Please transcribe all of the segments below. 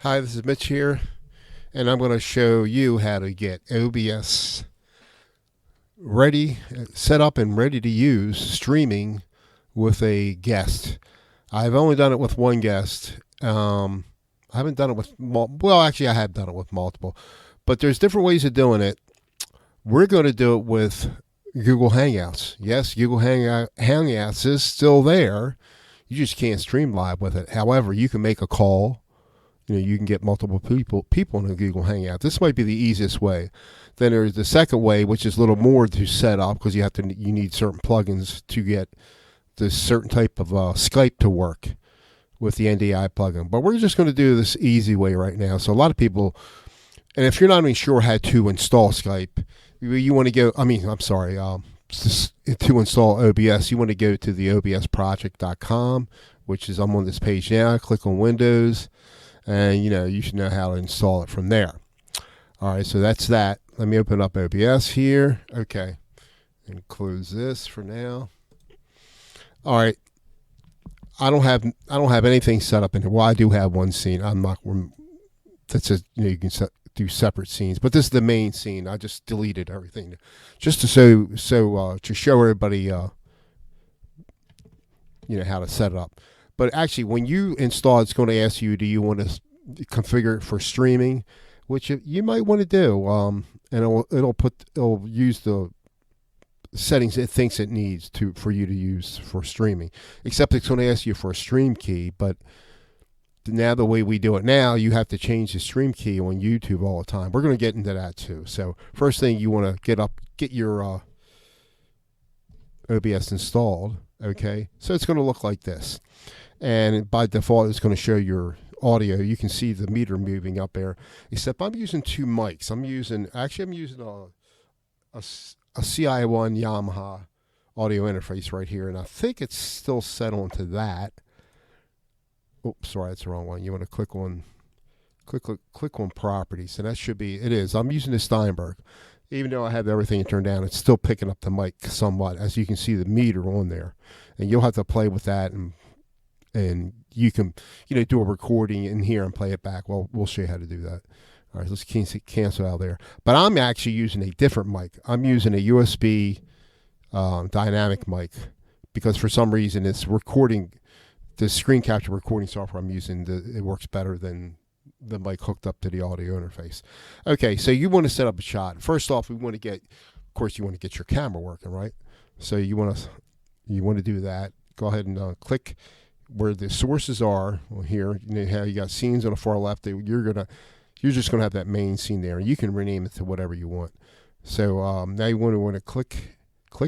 Hi, this is Mitch here, and I'm going to show you how to get OBS ready, set up and ready to use streaming with a guest. I've only done it with one guest. I haven't done it with, well, actually, I have done it with multiple, but there's different ways of doing it. We're going to do it with Google Hangouts. Yes, Google Hangouts is still there. You just can't stream live with it. However, you can make a call. You can get multiple people in a Google Hangout. This might be the easiest way. Then there's the second way, which is a little more to set up because you need certain plugins to get this certain type of Skype to work with the NDI plugin. But we're just going to do this easy way right now. So a lot of people, and if you're not even sure how to install Skype, you want to go. To install OBS, you want to go to the obsproject.com, which is I'm on this page now. Click on Windows. And you should know how to install it from there. All right, so that's that. Let me open up OBS here. Okay, and close this for now. All right, I don't have anything set up in here. Well, I do have one scene. I'm not. That's a you can do separate scenes, but this is the main scene. I just deleted everything just to show everybody how to set it up. But actually, when you install, it's going to ask you, do you want to configure it for streaming, which you might want to do, and it'll use the settings it thinks it needs for you to use for streaming. Except it's going to ask you for a stream key, but now the way we do it now, you have to change the stream key on YouTube all the time. We're going to get into that too. So first thing, you want to get your OBS installed. Okay, so it's going to look like this. And by default, it's going to show your audio. You can see the meter moving up there. Except I'm using two mics. I'm using a CI1 Yamaha audio interface right here, and I think it's still set onto that. Oops, sorry, that's the wrong one. You want to click on properties, and that should be. It is. I'm using the Steinberg. Even though I have everything turned down, it's still picking up the mic somewhat. As you can see, the meter on there, and you'll have to play with that and you can do a recording in here and play it back. Well, we'll show you how to do that. All right, let's cancel out there. But I'm actually using a different mic. I'm using a USB dynamic mic because for some reason it's recording the screen capture recording software I'm using. It works better than the mic hooked up to the audio interface. Okay, so you want to set up a shot. First off, you want to get your camera working, right? So you want to do that. Go ahead and click where the sources are here. How you got scenes on the far left. You're just gonna have that main scene there. You can rename it to whatever you want. So now you want to click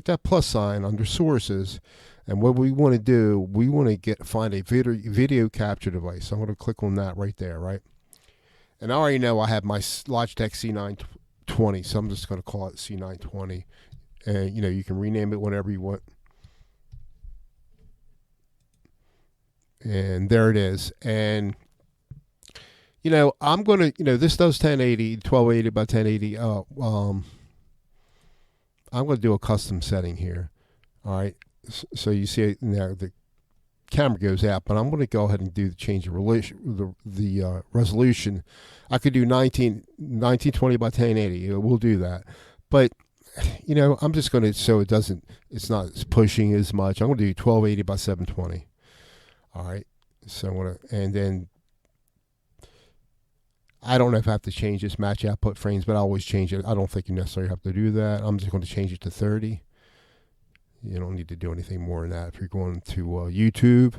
that plus sign under sources, and what we want to do, we want to find a video capture device. So I'm going to click on that right there, right? And I already know I have my Logitech C920, so I'm just going to call it C920, and you can rename it whatever you want. And there it is. And I'm going to this does 1280 by 1080. I'm going to do a custom setting here. All right, so you see now the camera goes out, but I'm going to go ahead and change the resolution. I could do 1920 by 1080. We'll do that, but I'm just going to, so it's not pushing as much. I'm going to do 1280 by 720. All right, so I'm going to, and then I don't know if I have to change this match output frames, but I always change it. I don't think you necessarily have to do that. I'm just going to change it to 30. You don't need to do anything more than that. If you're going to YouTube,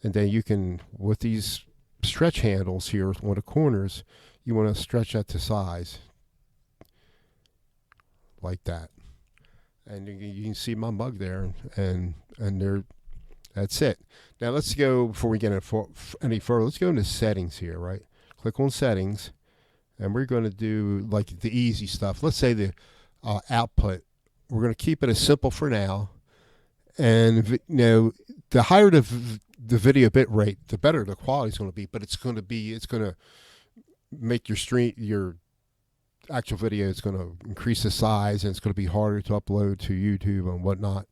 and then you can, with these stretch handles here on the corners, you want to stretch that to size like that. And you can see my mug there, and there. That's it. Now let's go, before we get any further, let's go into settings here, right? Click on settings, and we're going to do like the easy stuff. Let's say the output. We're going to keep it as simple for now. And the higher the video bit rate, the better the quality is going to be. But it's going to make your actual video is going to increase the size, and it's going to be harder to upload to YouTube and whatnot.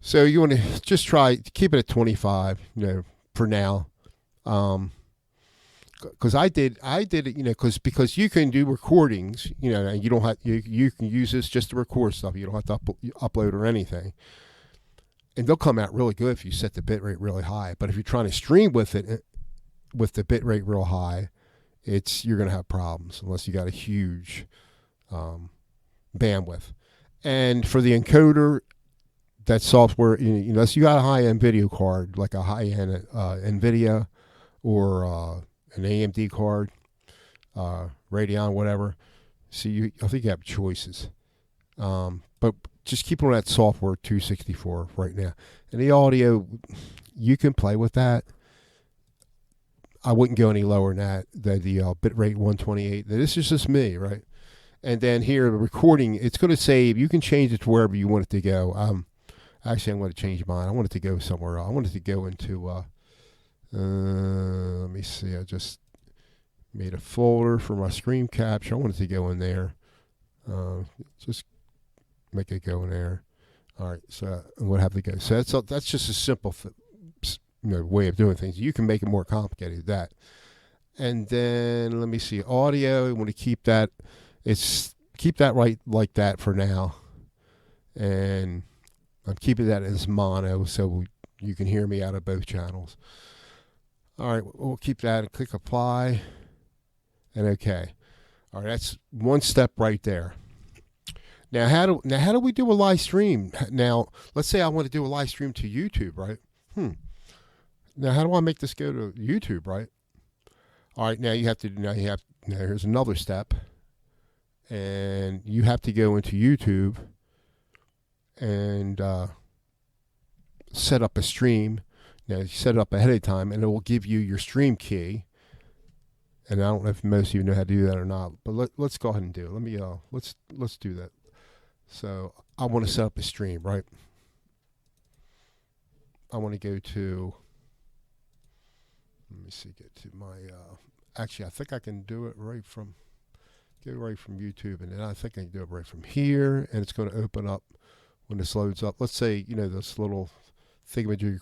So you want to just try to keep it at 25, for now. because I did it, because you can do recordings, and you don't have you can use this just to record stuff. You don't have to upload or anything, and they'll come out really good if you set the bit rate really high. But if you're trying to stream with it with the bit rate real high, you're going to have problems unless you got a huge bandwidth. And for the encoder, that software, unless you got a high-end video card, like a high-end NVIDIA or an AMD card, Radeon, whatever. See, I think you have choices. But just keep on that software 264 right now. And the audio, you can play with that. I wouldn't go any lower than that. The bitrate 128. This is just me, right? And then here, the recording, it's going to save. You can change it to wherever you want it to go. Actually, I'm going to change mine. I want it to go somewhere else. I want it to go into, let me see. I just made a folder for my screen capture. I want it to go in there. Just make it go in there. All right, so I'm going to have to go. So that's just a simple way of doing things. You can make it more complicated than that. And then, let me see. Audio, I want to keep that. Keep that right like that for now. And I'm keeping that as mono so you can hear me out of both channels. All right, we'll keep that and click apply and okay. All right, that's one step right there. Now how do we do a live stream? Now, let's say I want to do a live stream to YouTube, right? Now how do I make this go to YouTube, right? All right, here's another step. And you have to go into YouTube and set up a stream. Now, you set it up ahead of time, and it will give you your stream key. And I don't know if most of you know how to do that or not, but let's go ahead and do it. Let me let's do that. So I want to set up a stream, right? I want to go to. Let me see. Get to my. Actually, I think I can do it right from. Get right from YouTube, and then I think I can do it right from here, and it's going to open up when this loads up. Let's say this little thingamajig,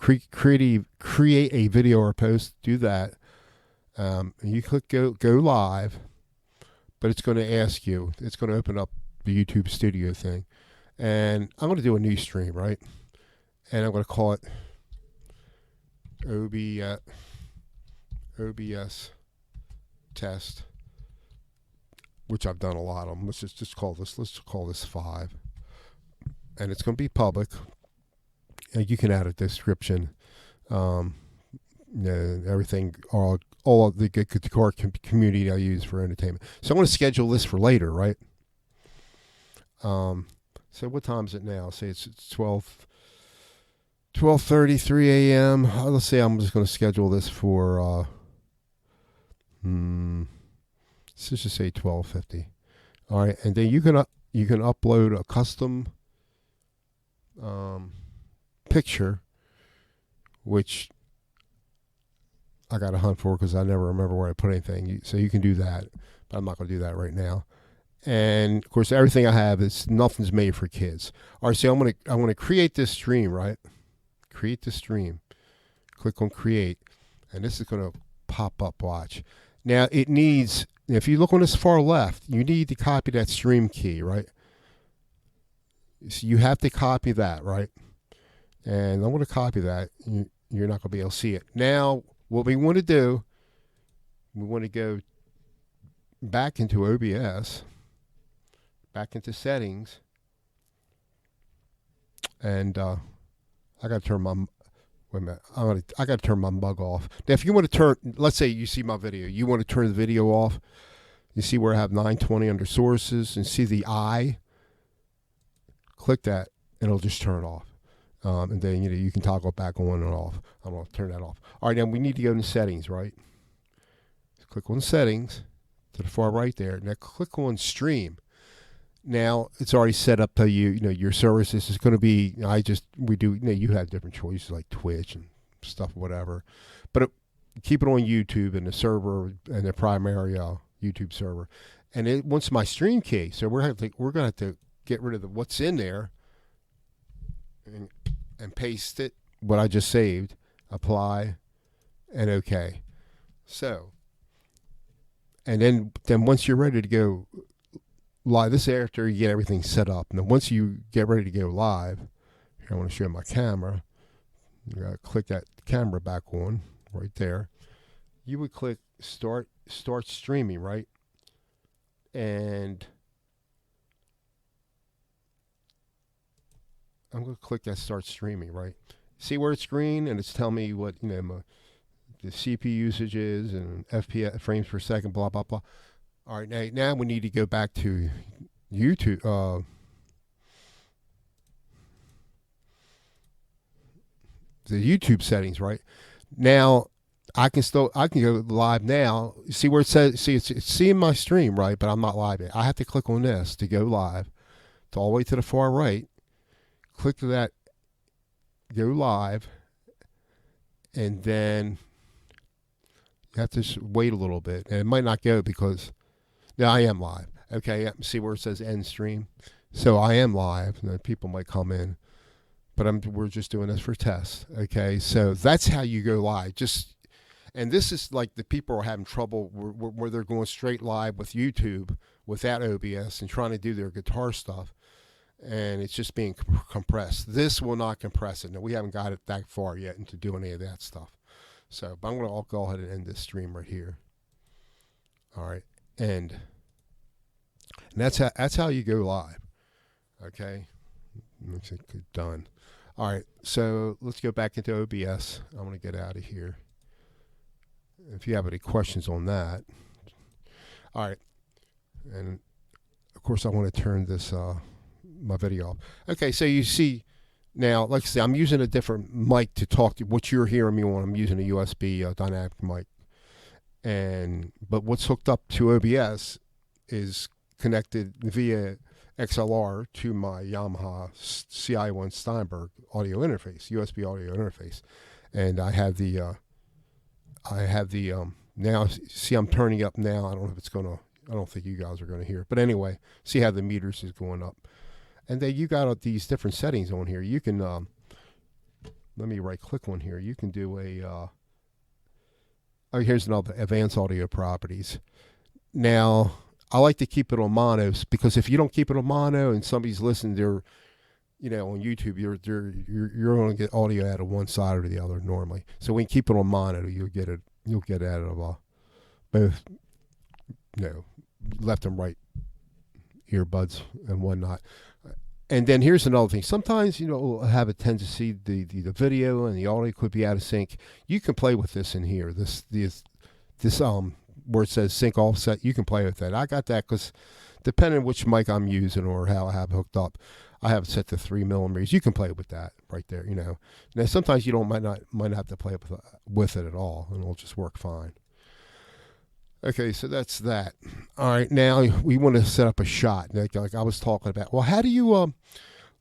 create a video or post. Do that, and you click go live, but it's going to ask you. It's going to open up the YouTube Studio thing, and I'm going to do a new stream, right? And I'm going to call it OBS test. Which I've done a lot of them. Let's just call this. Let's call this 5, and it's going to be public. And you can add a description, everything, all of the guitar community I use for entertainment. So I want to schedule this for later, right? So what time is it now? Say it's 12:33 a.m. Let's say I'm just going to schedule this for. Let's just say 12:50. All right, and then you can upload a custom picture, which I got to hunt for because I never remember where I put anything. So you can do that, but I'm not going to do that right now. And of course, everything I have nothing's made for kids. All right, so I want to create this stream, right? Create the stream. Click on create, and this is going to pop up. Watch. Now it needs. If you look on this far left, you need to copy that stream key, right? So you have to copy that, right? And I'm going to copy that. You're not going to be able to see it. Now, what we want to do, we want to go back into OBS, back into settings, and I got to turn my. Wait a minute. I got to turn my mug off. Now, if you want to turn, let's say you see my video, you want to turn the video off. You see where I have 920 under sources, and see the eye. Click that, and it'll just turn it off. And then you can toggle it back on and off. I'm going to turn that off. All right, now we need to go into settings, right? Click on settings to the far right there. Now click on stream. Now it's already set up to your services is going to be. You have different choices like Twitch and stuff, whatever. But keep it on YouTube and the server and the primary YouTube server. And it wants my stream key, so we're going to have to get rid of what's in there and paste it. What I just saved, apply, and OK. So And then once you're ready to go live, this is after you get everything set up. And then once you get ready to go live, here I want to show my camera. You gotta click that camera back on right there. You would click start streaming, right? And I'm going to click that start streaming, right? See where it's green and it's telling me what, the CPU usage is and FPS, frames per second, blah, blah, blah. All right, now we need to go back to YouTube. The YouTube settings, right? Now I can go live now. See where it says, it's seeing my stream, right? But I'm not live yet. I have to click on this to go live. It's all the way to the far right. Click to that, go live, and then you have to wait a little bit. And it might not go because now I am live. Okay, see where it says end stream? So I am live. And people might come in, but we're just doing this for tests. Okay, so that's how you go live. And this is like the people are having trouble where they're going straight live with YouTube without OBS and trying to do their guitar stuff. And it's just being compressed. This will not compress it. No, we haven't got it that far yet into doing any of that stuff. So, but I'm going to go ahead and end this stream right here. All right, and that's how you go live. Okay, looks like done. All right, so let's go back into OBS. I'm going to get out of here. If you have any questions on that. All right, and of course I want to turn this my video off. Okay, so you see now, like I said, I'm using a different mic to talk to what you're hearing me on. I'm using a USB dynamic mic, but what's hooked up to OBS is connected via XLR to my Yamaha CI1 Steinberg audio interface, USB audio interface, and I have the now. See, I'm turning up now. I don't know if it's gonna. I don't think you guys are gonna hear it, but anyway, see how the meters is going up. And then you got these different settings on here. You can, let me right click on here. You can do here's another advanced audio properties. Now, I like to keep it on mono because if you don't keep it on mono and somebody's listening, on YouTube, you're going to get audio out of one side or the other normally. So when you keep it on mono, you'll get out of both, left and right earbuds and whatnot. And then here's another thing. Sometimes, we'll have a tendency the video and the audio could be out of sync. You can play with this in here. This where it says sync offset, you can play with that. I got that because depending on which mic I'm using or how I have it hooked up, I have it set to 3 millimeters. You can play with that right there, Now sometimes you might not have to play with it at all, and it'll just work fine. Okay, so that's that. All right, now we want to set up a shot, like I was talking about. Well, how do you,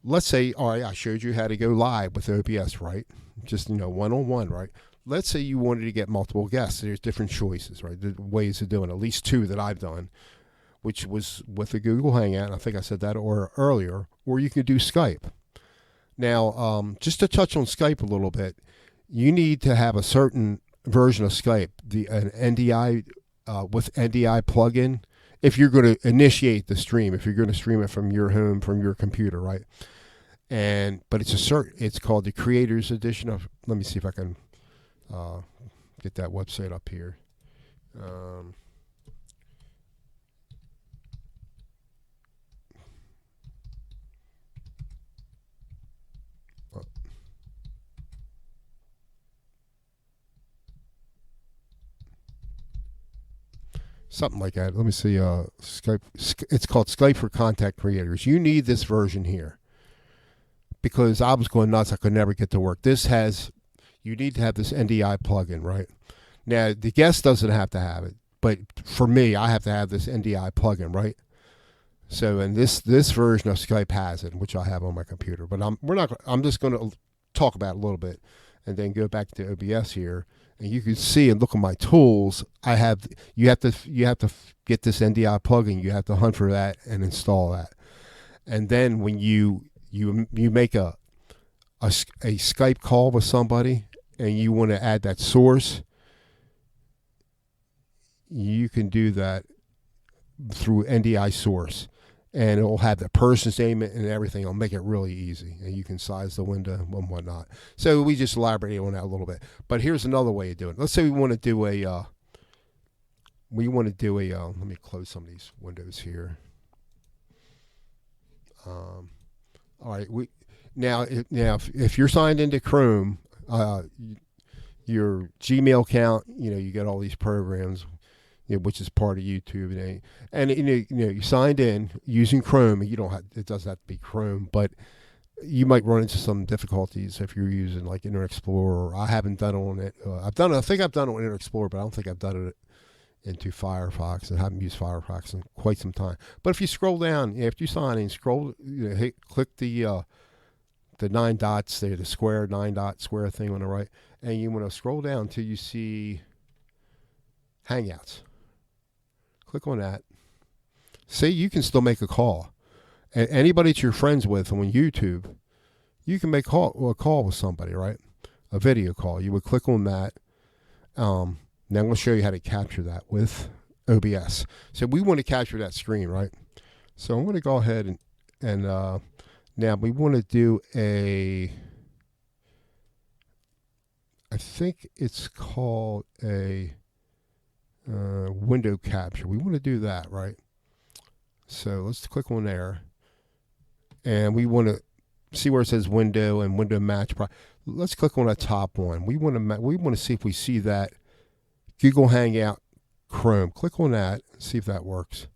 let's say, all right, I showed you how to go live with OBS, right? Just, one-on-one, right? Let's say you wanted to get multiple guests. There's different choices, right? There's ways of doing it, at least two that I've done, which was with the Google Hangout, and I think I said that earlier, or you can do Skype. Now, just to touch on Skype a little bit, you need to have a certain version of Skype, an NDI, with NDI plugin, if you're going to initiate the stream, if you're going to stream it from your home, from your computer, right? But it's called the Creators Edition of. Let me see if I can get that website up here. Something like that. Let me see. Skype. It's called Skype for Content Creators. You need this version here because I was going nuts. I could never get to work. You need to have this NDI plugin, right? Now the guest doesn't have to have it, but for me, I have to have this NDI plugin, right? So, and this version of Skype has it, which I have on my computer. But I'm just going to talk about it a little bit, and then go back to OBS here. And you can see and look at my tools. You have to get this NDI plugin. You have to hunt for that and install that. And then when you make a Skype call with somebody and you want to add that source, you can do that through NDI source, and it'll have the person's name and everything. It'll make it really easy, and you can size the window and whatnot. So we just elaborated on that a little bit. But here's another way of doing it. Let's say we want to do a let me close some of these windows here. All right, if you're signed into Chrome, your Gmail account, you get all these programs, which is part of YouTube, and you signed in using Chrome. You don't have, it doesn't have to be Chrome, but you might run into some difficulties if you're using like Internet Explorer. I haven't done it on it. I think I've done it on Internet Explorer, but I don't think I've done it into Firefox. I haven't used Firefox in quite some time. But if you scroll down after you sign in, click the 9 dots there, the square 9-dot square thing on the right, and you want to scroll down till you see Hangouts. Click on that. See, you can still make a call. And anybody that you're friends with on YouTube, you can make a call with somebody, right? A video call. You would click on that. Now I'm going to show you how to capture that with OBS. So we want to capture that screen, right? So I'm going to go ahead and now we want to do I think it's called a window capture. We want to do that, right? So let's click on there, and we want to see where it says window and window match. Let's click on that top one. We want to see if we see that Google Hangout Chrome. Click on that, see if that works,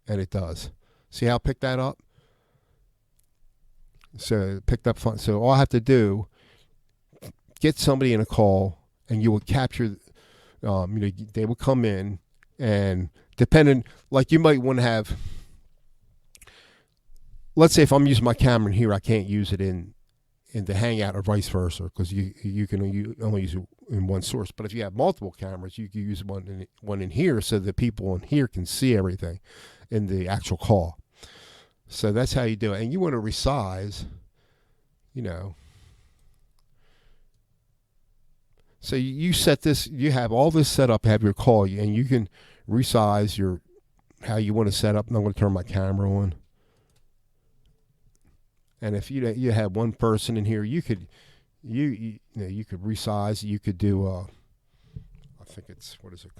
and it does. See how I picked that up? So it picked up fun. So all I have to do, get somebody in a call, and you will capture. They will come in, and depending, like you might want to have. Let's say if I'm using my camera in here, I can't use it in the Hangout or vice versa, because you can only use it in one source. But if you have multiple cameras, you can use one in here, so that people in here can see everything in the actual call. So that's how you do it. And you want to resize, So you set this, you have all this set up, have your call, and you can resize how you want to set up. And I'm going to turn my camera on. And if you have one person in here, you could resize. You could do I think it's, what is it?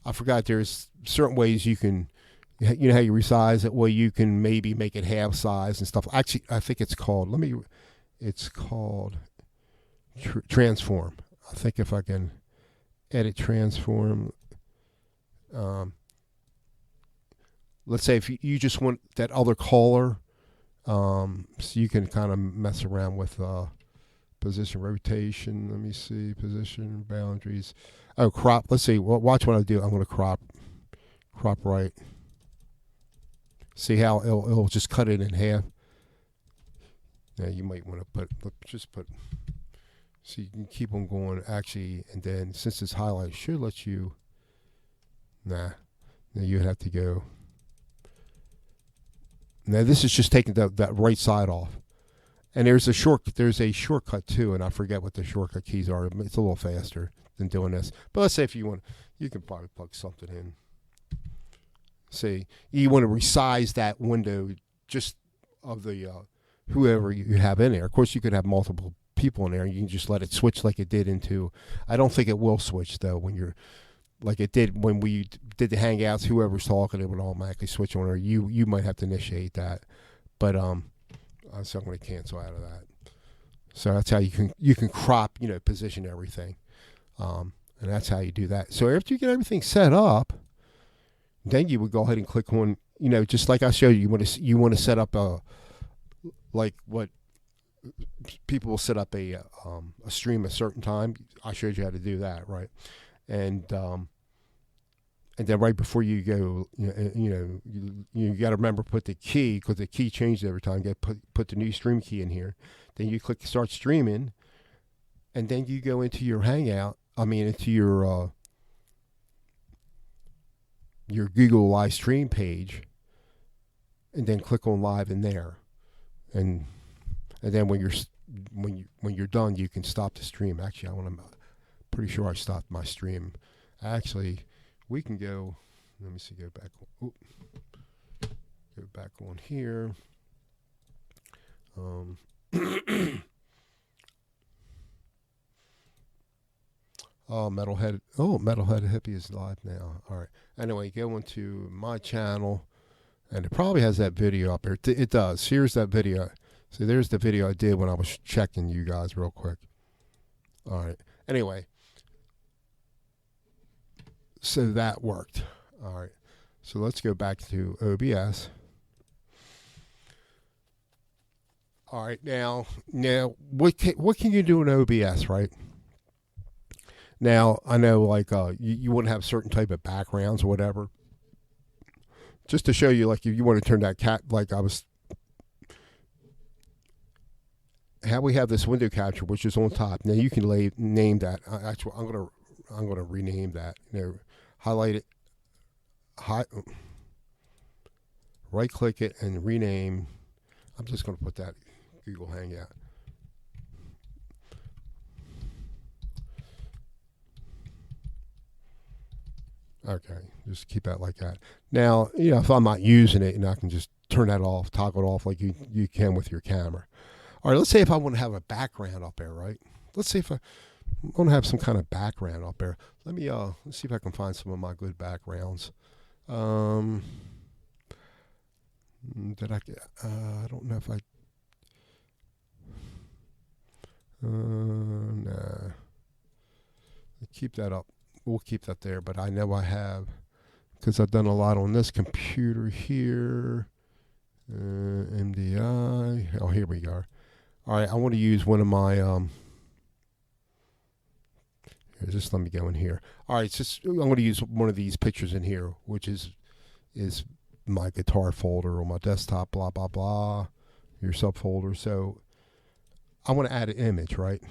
I forgot. There's certain ways you can, how you resize it. Well, you can maybe make it half size and stuff. Actually, I think it's called. It's called transform. I think if I can edit transform. Let's say if you just want that other caller, so you can kind of mess around with position rotation. Let me see, position boundaries. Oh, crop. Let's see. Well, watch what I do. I'm going to crop right. See how it'll just cut it in half. Now you might want to put. So you can keep on going actually, and then since it's highlighted, it should let you. Nah. Now you'd have to go. Now this is just taking that right side off, and there's a shortcut too, and I forget what the shortcut keys are. It's a little faster than doing this. But let's say if you want, you can probably plug something in. Say you want to resize that window just of the whoever you have in there. Of course, you could have multiple people in there. You can just let it switch like it did into. I don't think it will switch though when you're. Like it did when we did the Hangouts, whoever's talking, it would automatically switch on, or you might have to initiate that. But so I'm going to cancel out of that. So that's how you can crop, position everything, and that's how you do that. So after you get everything set up, then you would go ahead and click on, just like I showed you. You want to set up like what people will set up a stream a certain time. I showed you how to do that, right? And then right before you go, you got to remember put the key, because the key changes every time. You put the new stream key in here. Then you click start streaming, and then you go into your Hangout. Into your Google Live Stream page, and then click on live in there, and then when you're done, you can stop the stream. Actually, I want to pretty sure I stopped my stream. Actually, we can go. Let me see. Go back. Go back on here. Oh, Metalhead Hippie is live now. All right. Anyway, go into my channel, and it probably has that video up there. It does. Here's that video. See, there's the video I did when I was checking you guys real quick. All right. Anyway, so that worked. All right. So let's go back to OBS. All right. Now, what can you do in OBS, right? Now, I know, like, you wouldn't have certain type of backgrounds or whatever. Just to show you, like, if you want to turn that like how we have this window capture, which is on top. Now, you can name that. Actually, I'm gonna rename that. Highlight it, right-click it, and rename. I'm just gonna put that Google Hangout. Okay, just keep that like that. Now, if I'm not using it, I can just turn that off, toggle it off like you can with your camera. All right, let's say if I want to have a background up there, right? Let's see if I want to have some kind of background up there. Let's see if I can find some of my good backgrounds. I don't know if I. Nah. Keep that up. We'll keep that there, but I know I have, because I've done a lot on this computer here. MDI. Oh, here we go. All right, I want to use one of my. Here, just let me go in here. All right, I'm going to use one of these pictures in here, which is my guitar folder on my desktop. Blah blah blah. Your subfolder. So I want to add an image, right?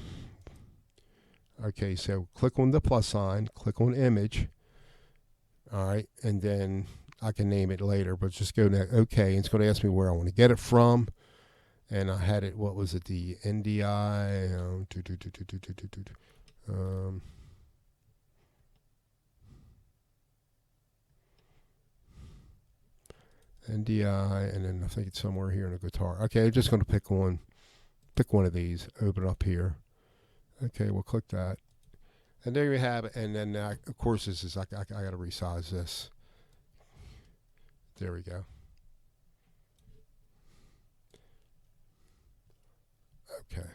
Okay, so click on the plus sign, click on image. All right, and then I can name it later, but just go to OK. It's going to ask me where I want to get it from. And I had it, what was it, the NDI? NDI, and then I think it's somewhere here in the guitar. Okay, I'm just going to pick one of these, open it up here. Okay, we'll click that. And there you have it. And then, of course, this is, I got to resize this. There we go. Okay.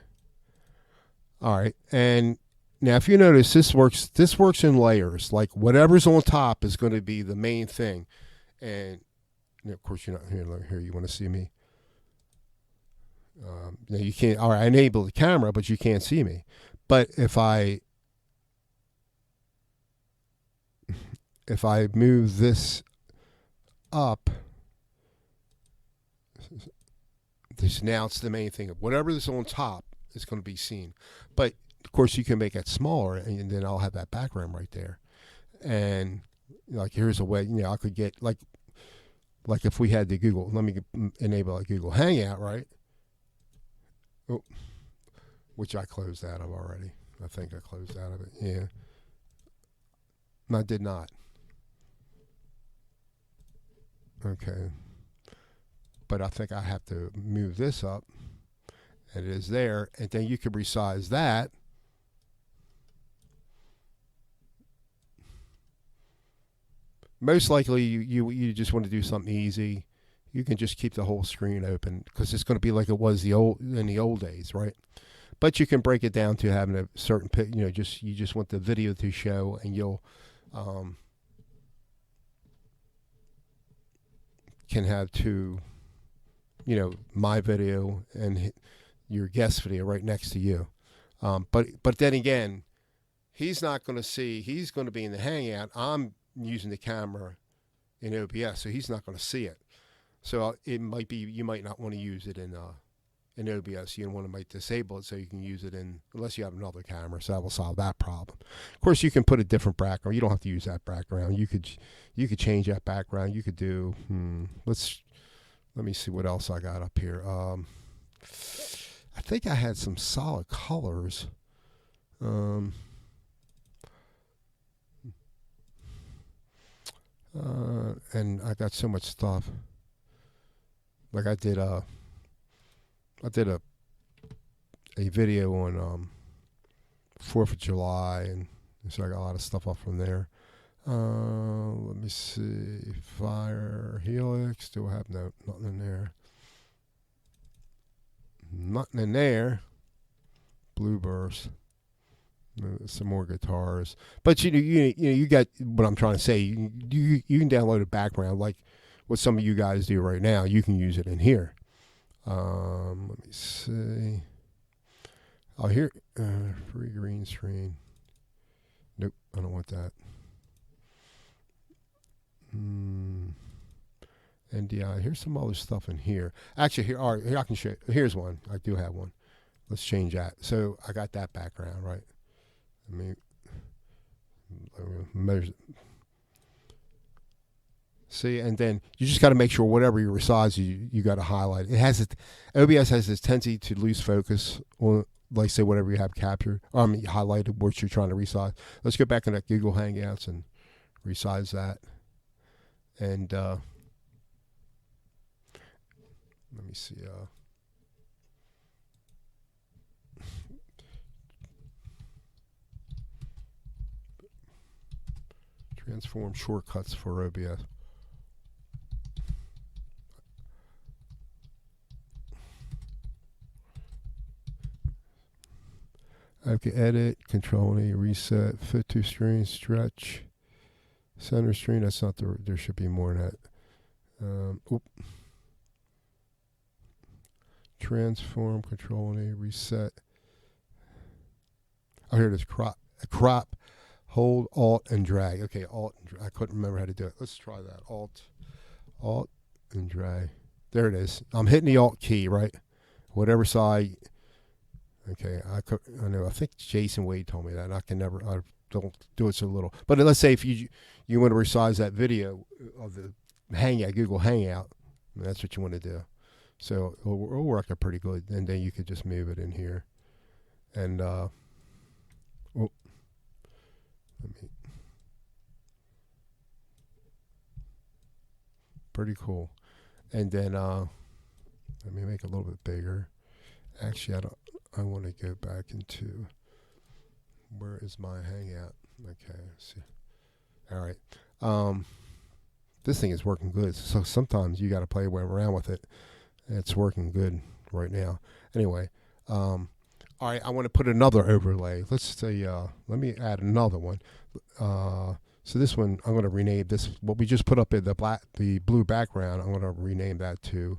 All right. And now, if you notice, this works in layers. Like, whatever's on top is going to be the main thing. And, of course, you're not here. You want to see me. Now you can't. All right, I enable the camera, but you can't see me. But if I move this up, now it's the main thing. Whatever is on top is going to be seen. But of course, you can make it smaller, and then I'll have that background right there. And like, here's a way. I could get like if we had the Google. Let me enable a Google Hangout, right? Oh, which I closed out of already. I think I closed out of it. Yeah. No, I did not. Okay. But I think I have to move this up. And it is there. And then you can resize that. Most likely you just want to do something easy. You can just keep the whole screen open because it's going to be like it was in the old days, right? But you can break it down to having a certain, you just want the video to show, and you'll can have two, my video and your guest video right next to you. But then again, he's not going to see. He's going to be in the Hangout. I'm using the camera in OBS, so he's not going to see it. So it might be you might not want to use it in OBS. You might disable it so you can use it unless you have another camera. So that will solve that problem. Of course, you can put a different background. You don't have to use that background. You could change that background. You could do. Let me see what else I got up here. I think I had some solid colors. And I got so much stuff. Like I did a video on 4th of July, and so I got a lot of stuff up from there. Let me see. Fire Helix. Do I have nothing in there? Nothing in there. Blueburst. Some more guitars, but you got what I'm trying to say. You can download a background like what some of you guys do right now. You can use it in here. Let me see. Oh, here, free green screen. Nope, I don't want that. NDI. Here's some other stuff in here. Actually, here I can show you. Here's one. I do have one. Let's change that. So I got that background, right? I mean, measure. See, and then you just got to make sure whatever you resize, you got to highlight. It has OBS has this tendency to lose focus on, like, say, whatever you have captured. Highlighted, what you're trying to resize. Let's go back in that Google Hangouts and resize that. And let me see. Transform shortcuts for OBS. Okay, edit, control A, reset, fit to screen, stretch, center screen. That's not there should be more than that. Transform, control A, reset. Oh, here it is. Crop. Hold, Alt, and drag. Okay, Alt and drag. I couldn't remember how to do it. Let's try that. Alt, and drag. There it is. I'm hitting the Alt key, right? Whatever side. Okay, I know. I think Jason Wade told me that. I don't do it so little. But let's say if you want to resize that video of the Hangout, Google Hangout, that's what you want to do. So it'll work out pretty good. And then you could just move it in here. And pretty cool. And then let me make it a little bit bigger. Actually, I want to go back into, where is my Hangout? Okay, let's see. All right. This thing is working good. So sometimes you got to play around with it. It's working good right now. Anyway, all right, I want to put another overlay. Let's say, let me add another one. So this one, I'm going to rename this. What we just put up in the blue background, I'm going to rename that to.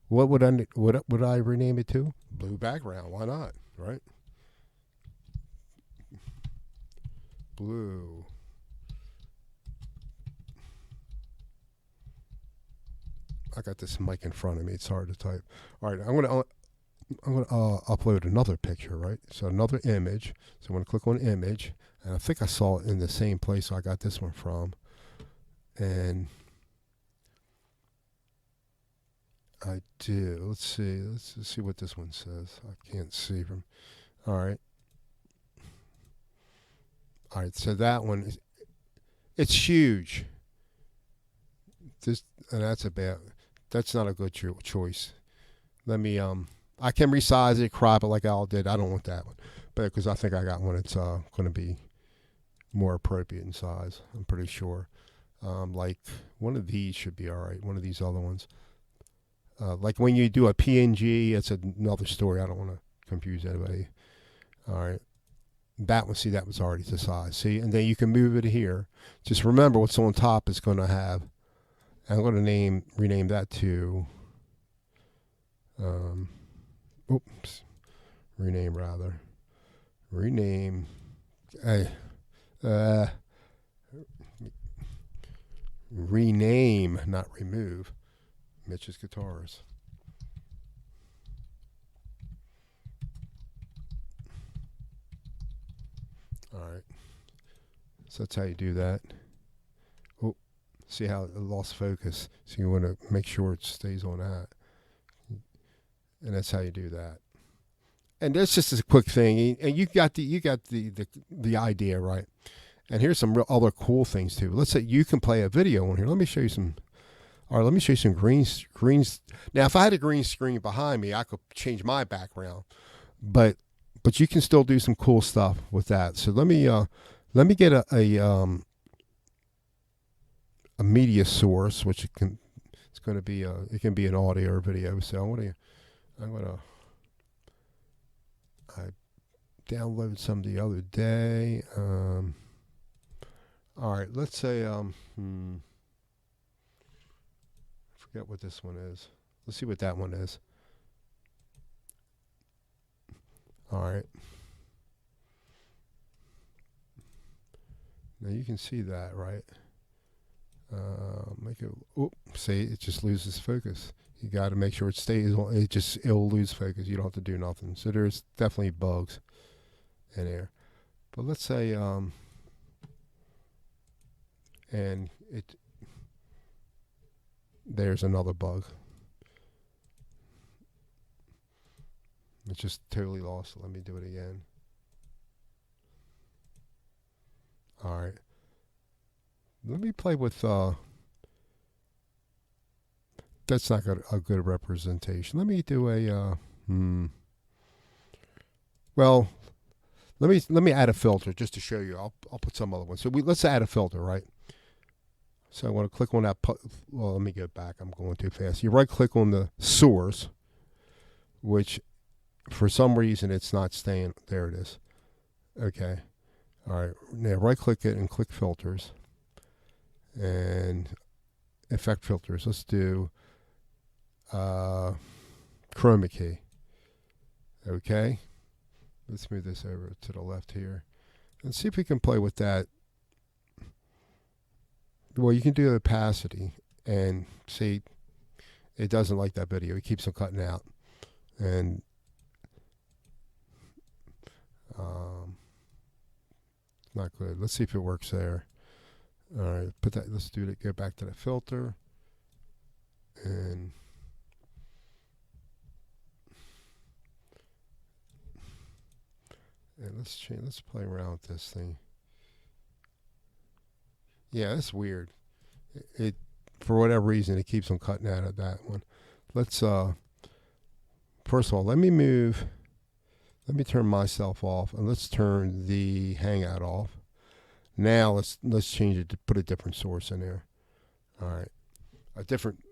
What would I rename it to? Blue background. Why not? Right? Blue. I got this mic in front of me. It's hard to type. All right, I'm gonna upload another picture, right? So another image. So I'm gonna click on image, and I think I saw it in the same place I got this one from, and I do. Let's see. Let's see what this one says. I can't see from. All right. All right. So that one, it's huge. That's not a good choice. Let me. I can resize it, crop it like Al did. I don't want that one, but because I think I got one that's going to be more appropriate in size. I'm pretty sure. Like one of these should be all right. One of these other ones. Like when you do a PNG, it's another story. I don't want to confuse anybody. All right. That one, see, that was already the size. See, and then you can move it here. Just remember what's on top is going to have. I'm going to rename that to. Rename rather. Rename. Rename, not remove. Mitch's Guitars. All right. So that's how you do that. Oh, see how it lost focus. So you want to make sure it stays on that. And that's how you do that. And that's just a quick thing. And you got the idea, right? And here's some real other cool things too. Let's say you can play a video on here. Let me show you some. All right, let me show you some greens. Now, if I had a green screen behind me, I could change my background, but you can still do some cool stuff with that. So let me get a media source, which it's going to be it can be an audio or video. So I downloaded some the other day. All right, let's say I forget what this one is. Let's see what that one is. All right. Now you can see that, right? Make it. See, it just loses focus. You got to make sure it stays on. It'll lose focus. You don't have to do nothing. So there's definitely bugs in there. But let's say and there's another bug. It's just totally lost. Let me do it again. All right. Let me play with that's not a good representation. Let me do a well, let me add a filter just to show you. I'll put some other ones. So let's add a filter, right? So I want to click on that. Well, let me go back. I'm going too fast. You right click on the source, which for some reason it's not staying. There it is. Okay. All right. Now right click it and click filters and effect filters. Let's do chroma key. Okay. Let's move this over to the left here and see if we can play with that. Well, you can do opacity and see it doesn't like that video. It keeps on cutting out. And not good. Let's see if it works there. All right, let's do it. Go back to the filter. And let's play around with this thing. Yeah, that's weird. It for whatever reason it keeps on cutting out of that one. Let's first of all let me turn myself off and let's turn the Hangout off. Now let's change it to put a different source in there. All right, a different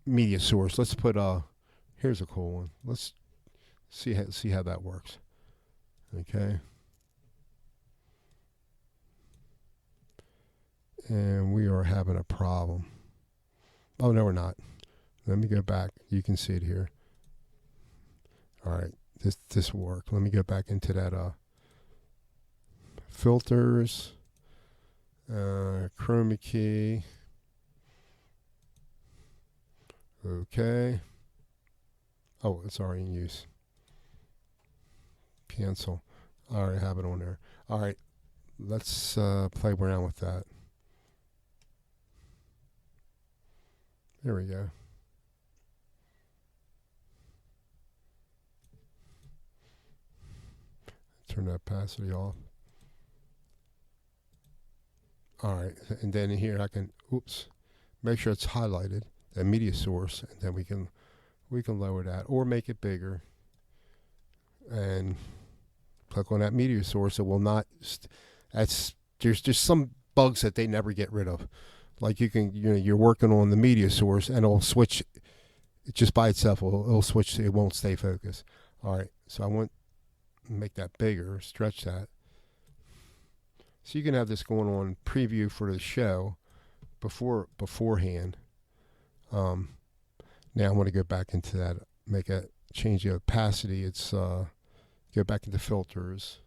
media source. Let's put here's a cool one. Let's see how that works. Okay. And we are having a problem. Oh, no, we're not. Let me go back. You can see it here. All right. This will work. Let me go back into that filters, chroma key. Okay. Oh, it's already in use. Cancel. I already have it on there. All right. Let's play around with that. There we go. Turn that opacity off. All right, and then in here I can, make sure it's highlighted, that media source, and then we can lower that or make it bigger. And click on that media source. It will not. There's just some bugs that they never get rid of. Like you're working on the media source and it'll switch just by itself. It'll switch. It won't stay focused. All right. So I want to make that bigger, stretch that. So you can have this going on preview for the show beforehand. Now I want to go back into that, change the opacity. It's go back into filters,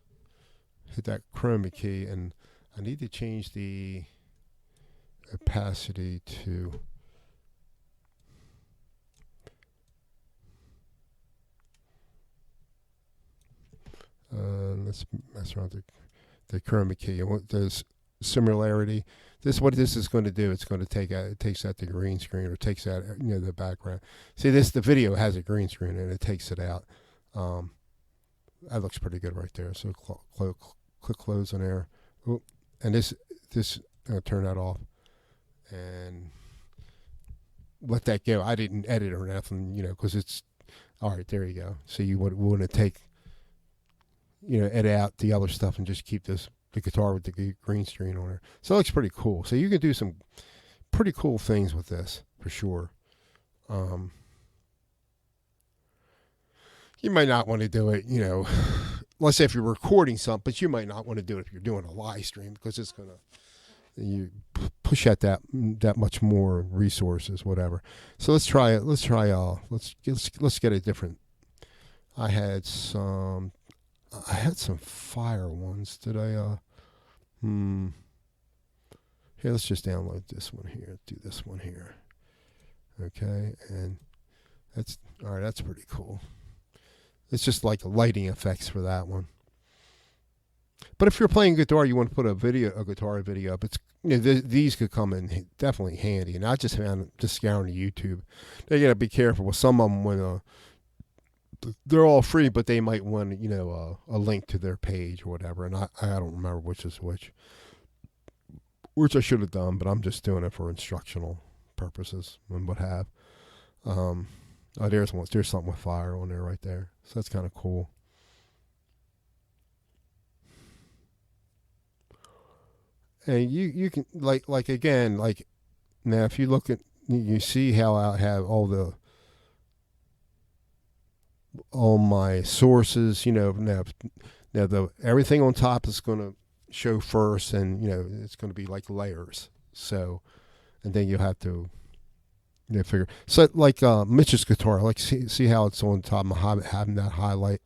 hit that chroma key, and I need to change the opacity to let's mess around with the chroma key. There's similarity. What this is going to do, it's going to it takes out the green screen, or takes out the background. See, the video has a green screen and it takes it out. That looks pretty good right there. So click close on there. and this turn that off and let that go. I didn't edit or nothing, because it's all right. There you go. So you want to take, edit out the other stuff and just keep the guitar with the green screen on there. So it looks pretty cool. So you can do some pretty cool things with this for sure. You might not want to do it, let's say if you're recording something, but you might not want to do it if you're doing a live stream, because it's going to, you push out that much more resources, whatever. So let's try it. Let's get a different. I had some fire ones. Did I? Here, let's just download this one here. Do this one here. Okay, and that's all right. That's pretty cool. It's just like the lighting effects for that one. But if you're playing guitar, you want to put a guitar video up. It's these could come in definitely handy. And I just found just scouring YouTube. They gotta be careful with some of them when they're all free, but they might want a link to their page or whatever. And I don't remember which is which I should have done, but I'm just doing it for instructional purposes and what have. There's something with fire on there right there. So that's kind of cool. And you can like again, like now if you look at, you see how I have all my sources, now everything on top is going to show first, and it's going to be like layers. So, and then you'll have to figure. So like Mitch's guitar, like see how it's on top, having that highlight.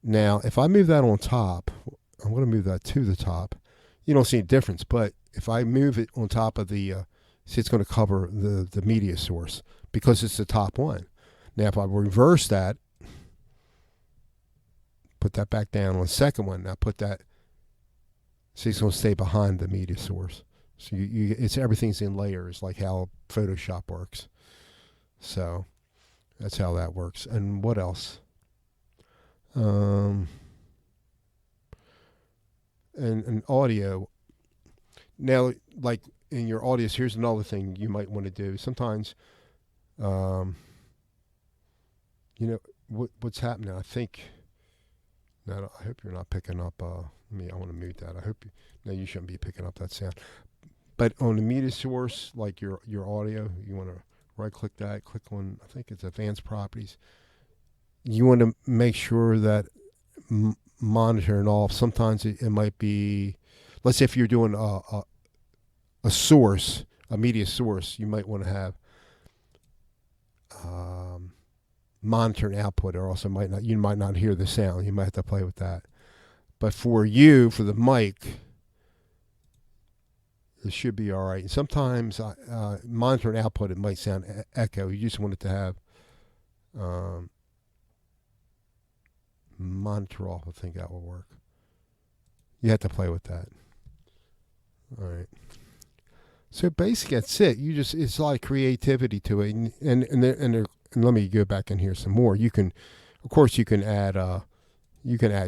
Now, if I move that on top, I'm going to move that to the top. You don't see a difference, but if I move it on top of the, see, it's going to cover the media source because it's the top one. Now, if I reverse that, put that back down on the second one, now put that, see, it's going to stay behind the media source. So it's everything's in layers, like how Photoshop works. So that's how that works. And what else? And audio. Now, like in your audios, here's another thing you might want to do. Sometimes, what's happening. I think. Now, I hope you're not picking up. I want to mute that. I hope you shouldn't be picking up that sound. But on the media source, like your audio, you want to right-click that, click on, I think it's Advanced Properties. You want to make sure that monitor and off. Sometimes it might be, let's say if you're doing a source, a media source, you might want to have monitor and output, or also you might not hear the sound. You might have to play with that. But for the mic, it should be all right. And sometimes monitor and output, it might sound echo. You just want it to have monitor off. I think that will work. You have to play with that. All right. So basically, that's it. It's a lot of creativity to it, and let me go back in here some more. You can add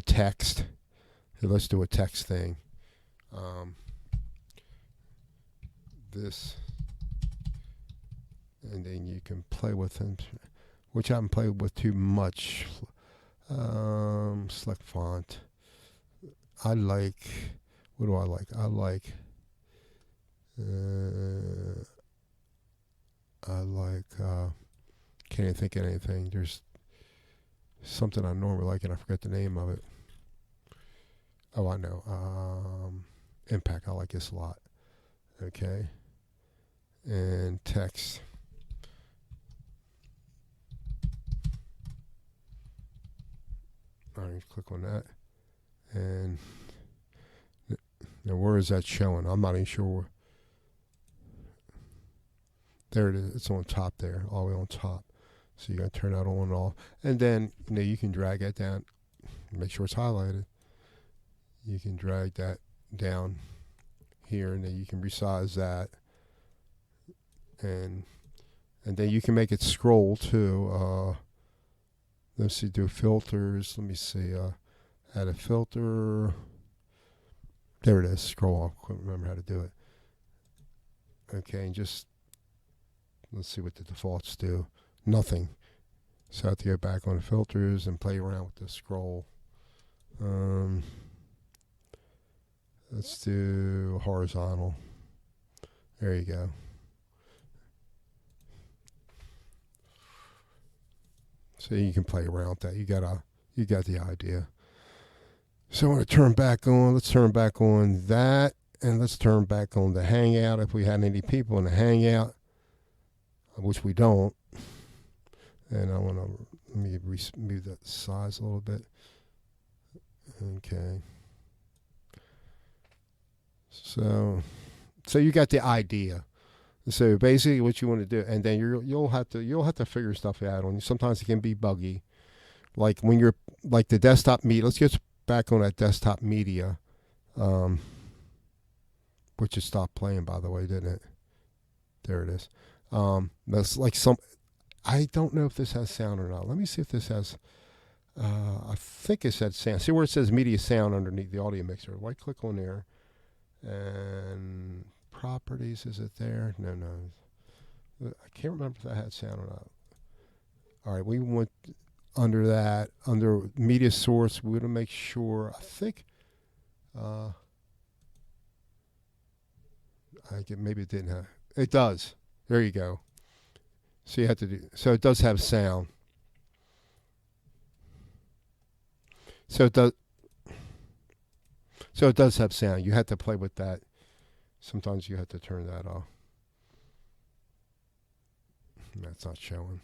text. So let's do a text thing. This, and then you can play with them, which I haven't played with too much. Select font. What do I like? Can't even think of anything. There's something I normally like and I forget the name of it. Oh, I know. Impact. I like this a lot. Okay. And text. All right, click on that. And now where is that showing? I'm not even sure. There it is. It's on top there, all the way on top. So you got to turn that on and off. And then you can drag that down. Make sure it's highlighted. You can drag that down here, and then you can resize that. And then you can make it scroll too. Let's see, do filters. Let me see. Add a filter. There it is. Scroll off. I couldn't remember how to do it. Okay, and just let's see what the defaults do. Nothing. So I have to go back on the filters and play around with the scroll. Let's do horizontal. There you go. So you can play around with that. You got the idea. So I want to turn back on. Let's turn back on that, and let's turn back on the Hangout if we had any people in the Hangout, which we don't. And I want to let me move that size a little bit. Okay. So you got the idea. So basically, what you want to do, and then you'll have to figure stuff out on you. Sometimes it can be buggy, like when you're like the desktop media. Let's get back on that desktop media, which just stopped playing, by the way, didn't it? There it is. That's like some. I don't know if this has sound or not. Let me see if this has. I think it said sound. See where it says media sound underneath the audio mixer. Right click on there, and properties, is it there? No. I can't remember if that had sound or not. All right, we went under that, under media source. We want to make sure, I think, maybe it didn't have. It does. There you go. So you have to do, so it does have sound. So it does have sound. You have to play with that. Sometimes you have to turn that off. That's not showing.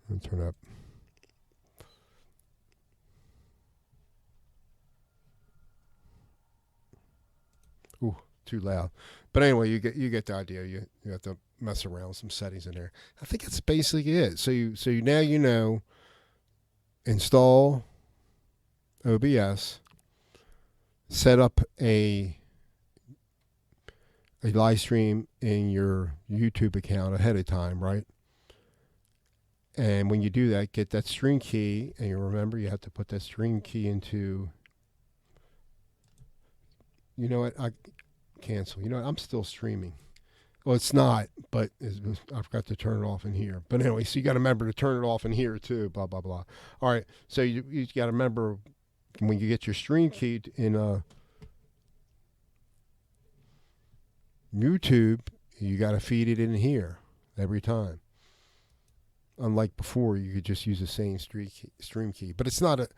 And turn up. Ooh, too loud. But anyway, you get the idea. You have to mess around with some settings in there. I think that's basically it. So now you know. Install OBS. Set up a live stream in your YouTube account ahead of time, right? And when you do that, get that stream key, and you remember you have to put that stream key into. You know what? I cancel. You know what? I'm still streaming. Well, it's not, but I forgot to turn it off in here. But anyway, so you got to remember to turn it off in here too. Blah blah blah. All right. So you got to remember when you get your stream key in YouTube, you got to feed it in here every time. Unlike before, you could just use the same stream key. But it's not a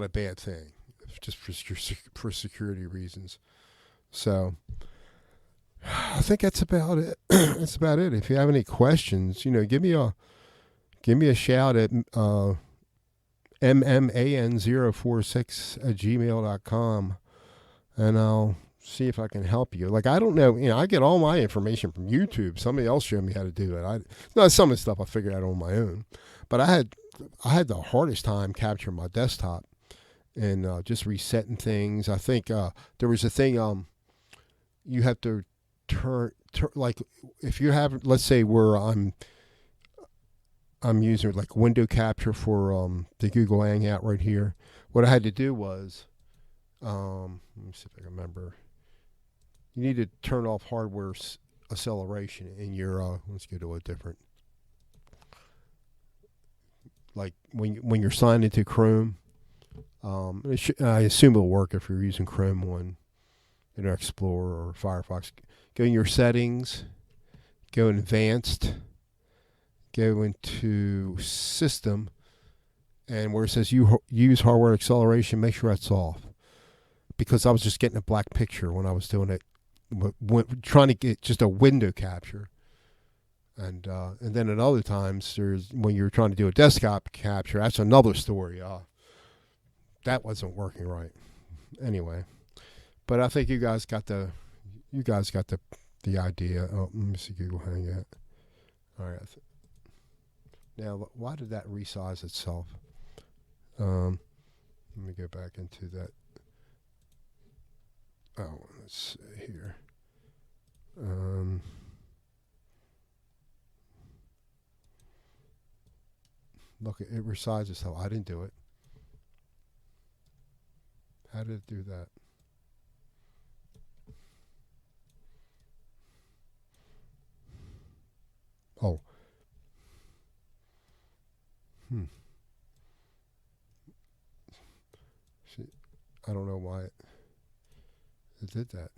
bad thing, just for security reasons. So I think that's about it. That's about it. If you have any questions, give me a shout at mman046@gmail.com, and I'll see if I can help you. Like, I don't know, I get all my information from YouTube. Somebody else showed me how to do it. Some of the stuff I figured out on my own, but I had the hardest time capturing my desktop and just resetting things. I think there was a thing you have to turn like if you have, let's say where I'm using like window capture for the Google Hangout right here. What I had to do was let me see if I can remember. You need to turn off hardware acceleration in your let's go to a different, like when you're signed into Chrome. I assume it'll work if you're using Chrome on Internet Explorer or Firefox. Go in your settings, go in advanced, go into system, and where it says you use hardware acceleration, make sure that's off. Because I was just getting a black picture when I was doing it, trying to get just a window capture. And then at other times, when you're trying to do a desktop capture, that's another story. That wasn't working right. Anyway, but I think you guys got the idea. Oh, let me see Google Hangout. All right. Now, why did that resize itself? Let me go back into that. Oh, let's see here. Look, it resized itself. I didn't do it. How did it do that? Oh. I don't know why it did that.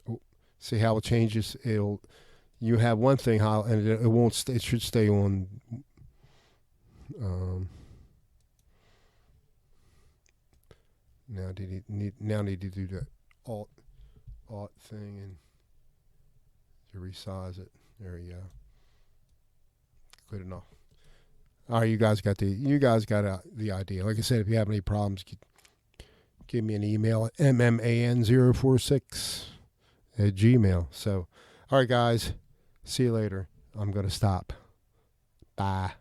Oh, see how it changes? You have one thing, and it won't. It should stay on. Now need to do that alt thing and to resize it. There you go. Good enough. All right, you guys got the idea. Like I said, if you have any problems, give me an email at mman046@gmail. So, all right, guys, see you later. I'm going to stop. Bye.